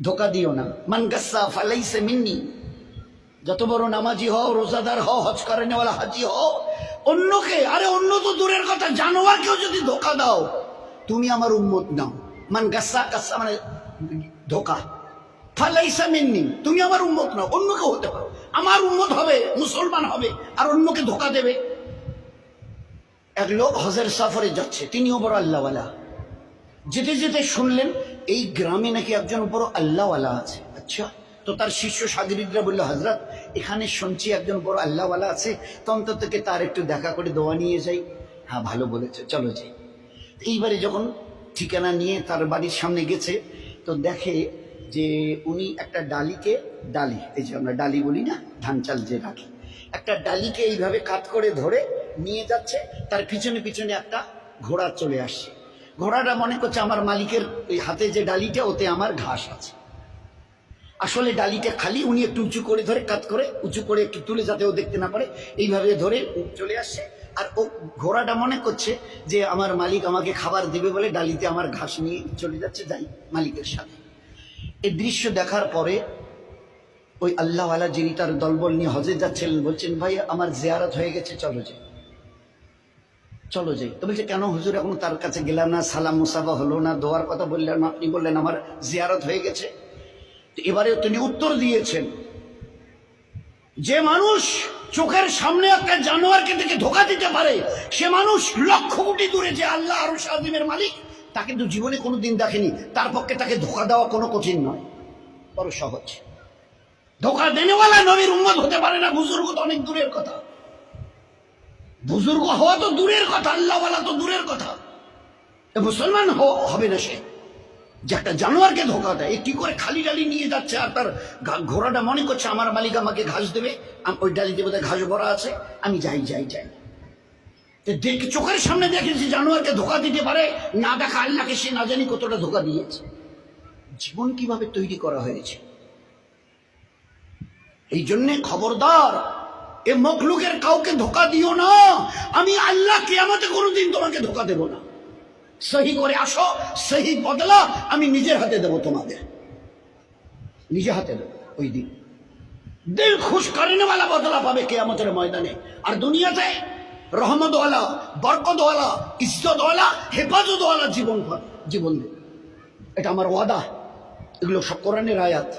ধোকা দিও না। মান গাসসা ফালাইসা মিন্নি, যত বড় নামাজি হও, রোজাদার হও, হজ করে নেওয়ালা হাজি হও, অন্যকে, আরে অন্য তো দূরের কথা, জানোয়ারকেও যদি ধোকা দাও তুমি আমার উম্মত নাও। মান গাসসা, গাসসা মানে ধোকা, ফালাইসা মিন্নি তুমি আমার উম্মত নাও। অন্যকে হতে পারো, আমার উম্মত হবে, মুসলমান হবে, আর অন্যকে ধোকা দেবে। এক লোক হজের সফরে যাচ্ছে, তিনিও বড় আল্লাহওয়ালা। যেতে যেতে শুনলেন এই গ্রামে নাকি একজন বড় আল্লাহওয়ালা আছে। আচ্ছা, তো তার শিষ্য সাগরিদরা বললো, হযরত এখানে শুনছি একজন বড় আল্লাহওয়ালা আছে, তো অন্তত তার একটু দেখা করে দোয়া নিয়ে যাই। হ্যাঁ ভালো বলেছে, চলো যাই। এইবারে যখন ঠিকানা নিয়ে তার বাড়ির সামনে গেছে, তো দেখে যে উনি একটা ডালিকে, ডালি এই যে আমরা ডালি বলি না, ধান চাল যে রাখি, একটা ডালিকে এইভাবে কাত করে ধরে নিয়ে যাচ্ছে। তার পিছনে পিছনে একটা ঘোড়া চলে আসছে। ঘোড়াটা মনে করছে আমার মালিকের এই হাতে যে ডালিটা, ওতে আমার ঘাস আছে। আসলে ডালিটা খালি, উনি একটু উঁচু করে ধরে, কাত করে উঁচু করে একটু তুলে যাতে ও দেখতে না পারে, এইভাবে ধরে চলে আসছে। আর ও ঘোড়াটা মনে করছে যে আমার মালিক আমাকে খাবার দেবে বলে ডালিতে আমার ঘাস নিয়ে চলে যাচ্ছে, যাই মালিকের সাথে। এই দৃশ্য দেখার পরে ওই আল্লাহওয়ালা যিনি তার দলবল নিয়ে হজে যাচ্ছিলেন বলছেন, ভাই আমার জিয়ারত হয়ে গেছে, চলো যাই, চলো যাই। তো বলছে, কেন হুজুর, এখন তার কাছে গেলাম না, সালাম মুসাফা হলো না, দোয়ার কথা বললেন না, আপনি বললেন আমার জিয়ারত হয়ে গেছে। এবারে তিনি উত্তর দিয়েছেন, যে মানুষ চোখের সামনে একটা জানোয়ারকে দেখে ধোকা দিতে পারে, সে মানুষ লক্ষ কোটি দূরে যে আল্লাহ আরশ আযীমের মালিক, তাকে তো জীবনে কোনোদিন দেখেনি। তার পক্ষে তাকে ধোকা দেওয়া কোনো কঠিন নয়, বড় সহজ। ধোকা দেনেওয়ালা নবীর উম্মত হতে পারে না, বুজুর্গ তো অনেক দূরের কথা, বুজুর্গ হওয়া তো দূরের কথা, আল্লাহওয়ালা তো দূরের কথা, মুসলমান হবে না সে যে একটা জানোয়ারকে ধোকা দেয়। কি করে খালি ডালি নিয়ে যাচ্ছে, আর তার ঘোড়াটা মনে করছে আমার মালিক আমাকে ঘাস দেবে, ওই ডালি দেবে, ঘাস ভরা আছে, আমি যাই যাই যাই। দেখে চোখের সামনে দেখেছি জানোয়ারকে ধোকা দিতে পারে, না দেখা আল্লাহকে সে না জানি কতটা ধোকা দিয়েছে। জীবন কিভাবে তৈরি করা হয়েছে। এই জন্যে খবরদার, এ মখলুকের কাউকে ধোকা দিও না। আমি আল্লাহ কিয়ামতে কোনোদিন তোমাকে ধোকা দেব না। সহি করে আসো, সহি বদলা আমি নিজের হাতে দেবো তোমাদের, নিজে হাতে দেবো। ওই দিন দিল খুশ করেনেওয়ালা বদলা পাবে কিয়ামতের ময়দানে। আর দুনিয়াতে রহমতওয়ালা, বরকতওয়ালা, ইজ্জতওয়ালা, হেফাজতওয়ালা জীবন দেবে। এটা আমার ওয়াদা। এগুলো সব কোরআনের আয়াত।